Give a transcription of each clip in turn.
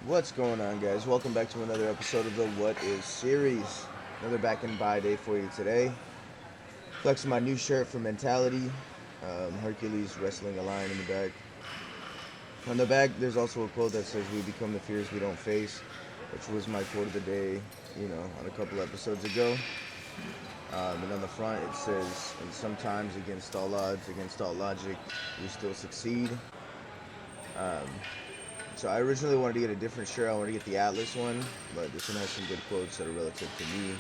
What's going on, guys? Welcome back to another episode of the What Is series. Another back and buy day for you today. Flexing my new shirt for Mentality. Hercules wrestling a lion in the back. On the back, there's also a quote that says, "We become the fears we don't face," which was my quote of the day, on a couple episodes ago. And on the front, it says, "And sometimes, against all odds, against all logic, we still succeed." Um, So I originally wanted to get a different shirt. I wanted to get the Atlas one, but this one has some good quotes that are relative to me.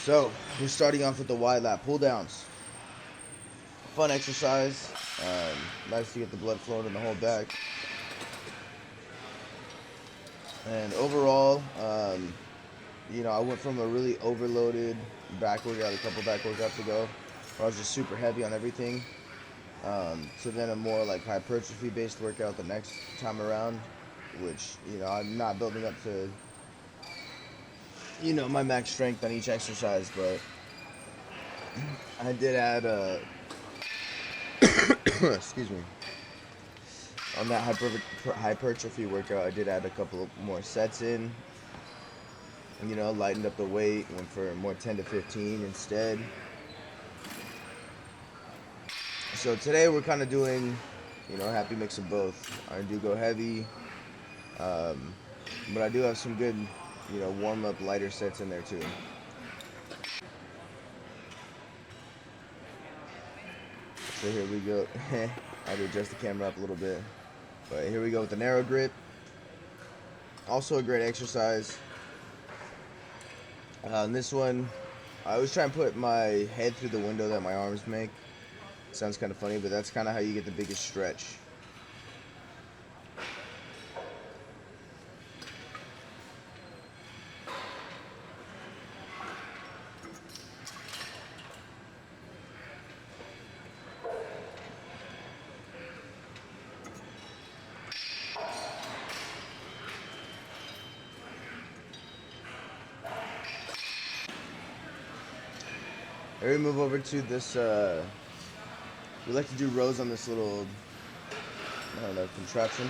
So we're starting off with the wide lat pull downs. Fun exercise. Nice to get the blood flowing in the whole back. And overall, I went from a really overloaded back workout a couple back workouts ago, where I was just super heavy on everything, to then a more like hypertrophy based workout the next time around, which I'm not building up to my max strength on each exercise, but I did add excuse me, on that hypertrophy workout. I did add a couple more sets in. Lightened up the weight, went for more 10 to 15 instead. So today we're kind of doing a happy mix of both. I do go heavy, um, but I do have some good warm up lighter sets in there too. So here we go. I had to adjust the camera up a little bit. But here we go with the narrow grip. Also a great exercise. This one, I always try and put my head through the window that my arms make. Sounds kind of funny, but that's kind of how you get the biggest stretch. Here we move over to this, we like to do rows on this little, contraption.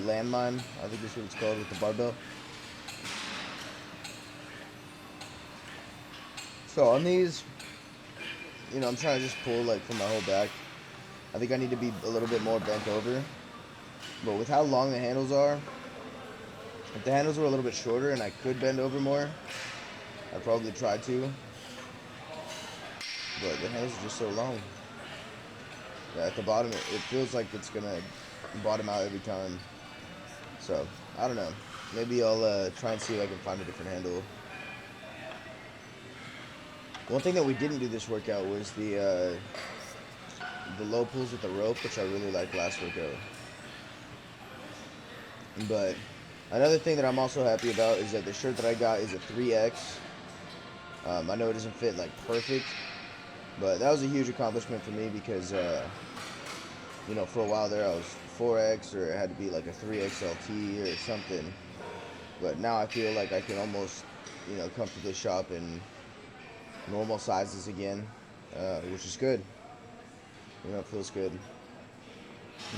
Landmine, I think that's what it's called, with the barbell. So on these, I'm trying to just pull like from my whole back. I think I need to be a little bit more bent over. But with how long the handles are, if the handles were a little bit shorter and I could bend over more, I'd probably try to. But the handles are just so long. Yeah, at the bottom, it feels like it's gonna bottom out every time. So, I don't know. Maybe I'll try and see if I can find a different handle. One thing that we didn't do this workout was the low pulls with the rope, which I really liked last workout. But another thing that I'm also happy about is that the shirt that I got is a 3X. I know it doesn't fit like perfect, but that was a huge accomplishment for me because, for a while there I was 4X, or it had to be like a 3XLT or something. But now I feel like I can almost, comfortably shop in normal sizes again, which is good. It feels good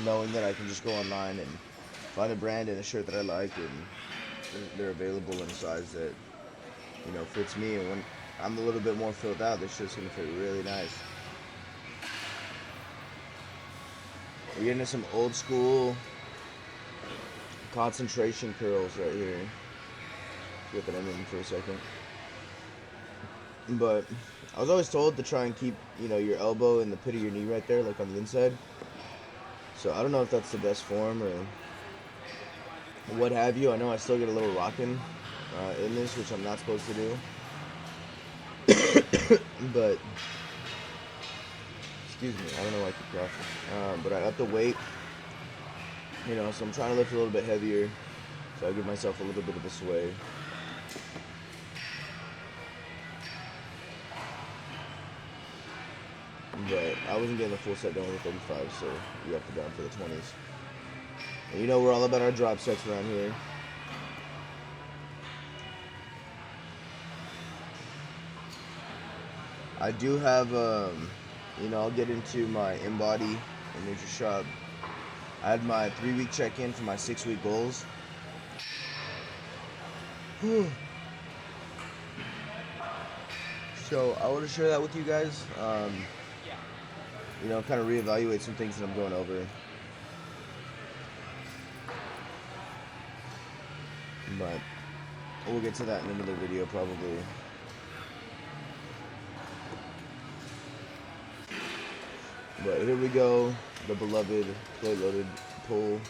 knowing that I can just go online and find a brand and a shirt that I like, and they're available in a size that fits me. And when I'm a little bit more filled out, this shirt's gonna fit really nice. We're getting into some old school concentration curls right here. Get that in for a second. But I was always told to try and keep your elbow in the pit of your knee right there, like on the inside. So I don't know if that's the best form or what have you. I know I still get a little rocking in this, which I'm not supposed to do. But excuse me, I don't know why I keep coughing. But I upped the weight, so I'm trying to lift a little bit heavier, so I give myself a little bit of a sway. But I wasn't getting the full set done with the 35, so we upped it down for the 20s. And we're all about our drop sets around here. I do have, I'll get into my InBody and Nature Shop I had my 3-week check-in for my 6-week goals. So I want to share that with you guys. Kind of reevaluate some things that I'm going over. But we'll get to that in another video probably. But here we go, the beloved plate loaded pull.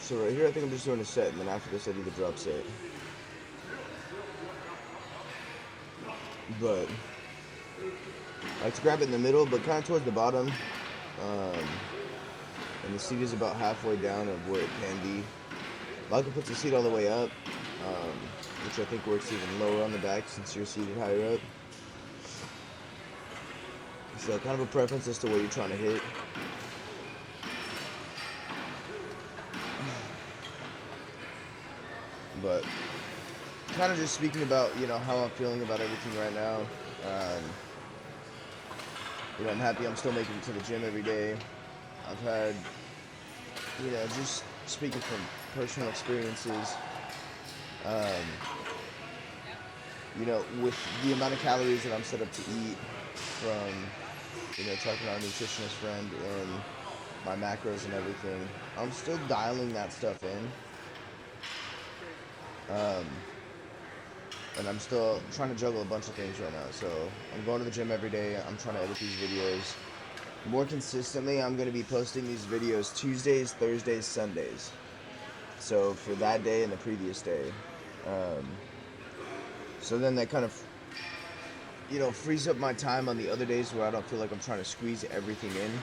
So right here I think I'm just doing a set, and then after this I do the drop set. But I like to grab it in the middle, but kind of towards the bottom. And the seat is about halfway down of where it can be. Michael puts the seat all the way up, which I think works even lower on the back since you're seated higher up. So kind of a preference as to what you're trying to hit. But kind of just speaking about, how I'm feeling about everything right now. I'm happy I'm still making it to the gym every day. I've had, just speaking from personal experiences, with the amount of calories that I'm set up to eat from, talking to our nutritionist friend and my macros and everything, I'm still dialing that stuff in. And I'm still trying to juggle a bunch of things right now. So I'm going to the gym every day. I'm trying to edit these videos. More consistently, I'm going to be posting these videos Tuesdays, Thursdays, Sundays. So for that day and the previous day. So then that kind of, frees up my time on the other days where I don't feel like I'm trying to squeeze everything in.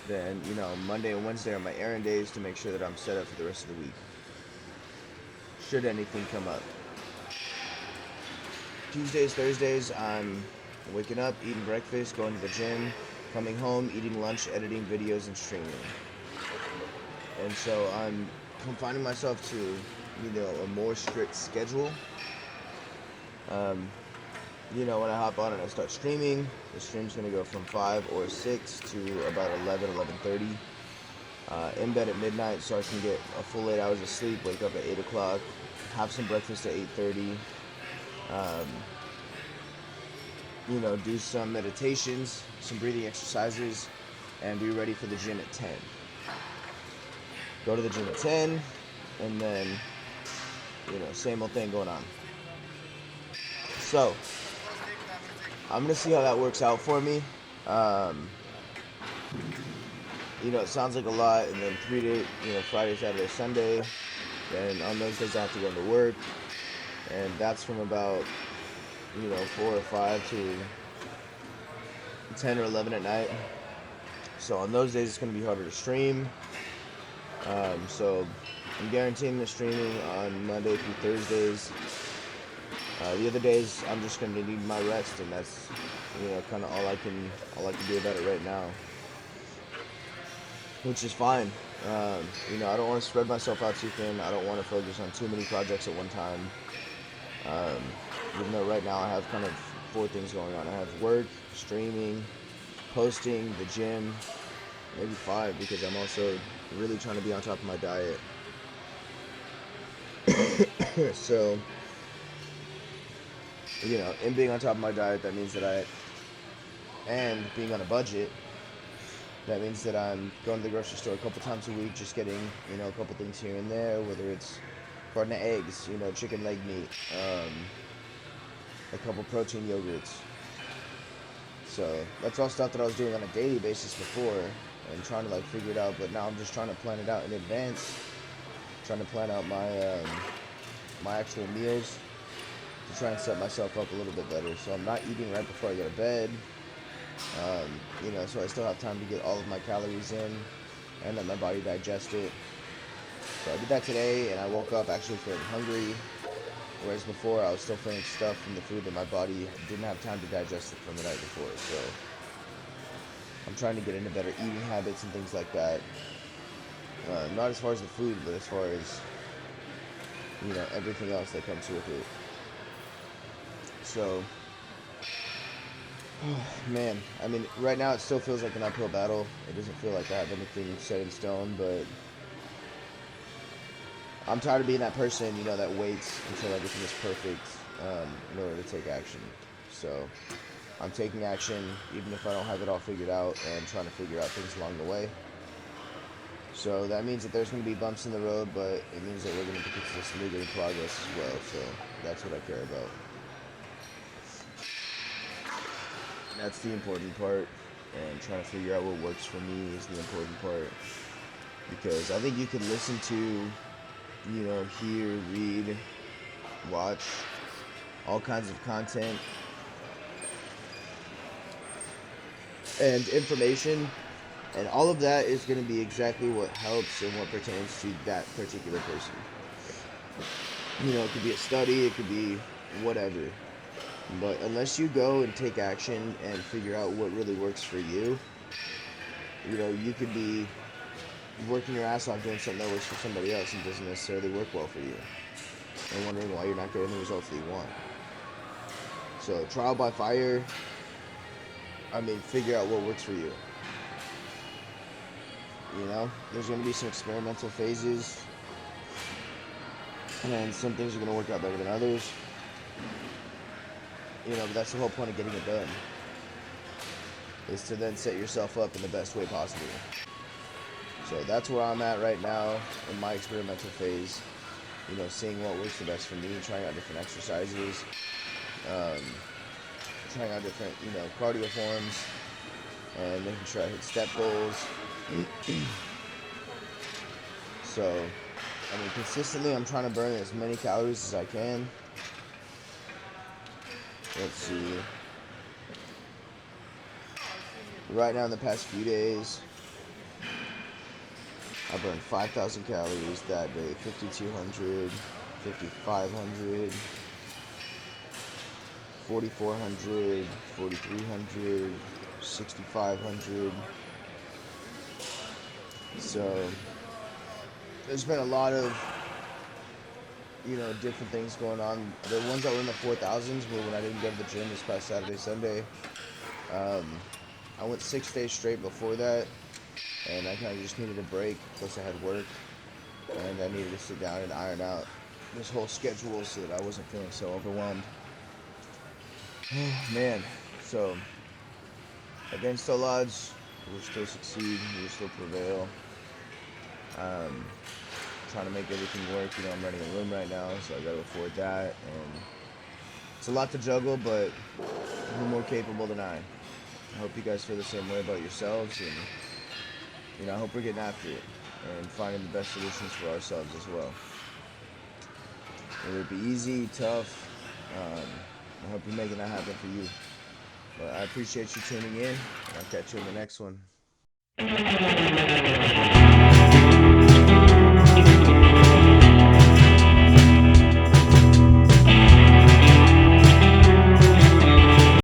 Then, Monday and Wednesday are my errand days to make sure that I'm set up for the rest of the week, should anything come up. Tuesdays, Thursdays, I'm waking up, eating breakfast, going to the gym, coming home, eating lunch, editing videos, and streaming. And so I'm confining myself to, a more strict schedule. When I hop on and I start streaming, the stream's going to go from 5 or 6 to about 11:30. In bed at midnight so I can get a full 8 hours of sleep, wake up at 8 o'clock, have some breakfast at 8:30, do some meditations, some breathing exercises, and be ready for the gym at 10. Go to the gym at 10, and then, same old thing going on. So, I'm going to see how that works out for me. It sounds like a lot, and then 3 days, Friday, Saturday, Sunday, then on those days I have to go to work, and that's from about, 4 or 5 to 10 or 11 at night. So on those days it's going to be harder to stream. So I'm guaranteeing the streaming on Monday through Thursdays. The other days I'm just going to need my rest, and that's, kind of all I can do about it right now, which is fine. I don't want to spread myself out too thin. I don't want to focus on too many projects at one time. Even though right now I have kind of 4 things going on. I have work, streaming, posting, the gym, maybe 5, because I'm also really trying to be on top of my diet. So, in being on top of my diet, that means that and being on a budget, that means that I'm going to the grocery store a couple times a week, just getting, a couple things here and there, whether it's carton of eggs, chicken leg meat, a couple protein yogurts. So that's all stuff that I was doing on a daily basis before and trying to figure it out, but now I'm just trying to plan it out in advance, trying to plan out my my actual meals to try and set myself up a little bit better. So I'm not eating right before I go to bed. So I still have time to get all of my calories in and let my body digest it. So I did that today, and I woke up actually feeling hungry, whereas before I was still feeling stuffed from the food that my body didn't have time to digest it from the night before. So I'm trying to get into better eating habits and things like that. Not as far as the food, but as far as, everything else that comes with it. So Man, I mean, right now it still feels like an uphill battle. It doesn't feel like I have anything set in stone, but I'm tired of being that person, that waits until everything is perfect in order to take action. So I'm taking action even if I don't have it all figured out and trying to figure out things along the way. So that means that there's going to be bumps in the road, but it means that we're going to be consistently getting progress as well. So that's what I care about. That's the important part, and trying to figure out what works for me is the important part. Because I think you can listen to, hear, read, watch all kinds of content and information, and all of that is going to be exactly what helps and what pertains to that particular person. It could be a study, it could be whatever. But unless you go and take action and figure out what really works for you, you could be working your ass off doing something that works for somebody else and doesn't necessarily work well for you, and wondering why you're not getting the results that you want. So trial by fire, figure out what works for you. There's going to be some experimental phases, and some things are going to work out better than others. But that's the whole point of getting it done, is to then set yourself up in the best way possible. So that's where I'm at right now in my experimental phase. Seeing what works the best for me, trying out different exercises, trying out different, cardio forms, and making sure I hit step goals. So, consistently I'm trying to burn as many calories as I can. Let's see. Right now in the past few days, I burned 5,000 calories that day, 5,200, 5,500, 4,400, 4,300, 6,500. So there's been a lot of different things going on. The ones that were in the 4,000s were when I didn't go to the gym this past Saturday, Sunday. I went 6 days straight before that, and I kind of just needed a break. Plus I had work, and I needed to sit down and iron out this whole schedule so that I wasn't feeling so overwhelmed. Man, so against all odds, we'll still succeed, we'll still prevail. Trying to make everything work. I'm renting a room right now, so I gotta afford that, and it's a lot to juggle, but you're more capable than I. I hope you guys feel the same way about yourselves, and I hope we're getting after it and finding the best solutions for ourselves as well. Whether it be easy, tough, I hope you're making that happen for you. But I appreciate you tuning in, and I'll catch you in the next one.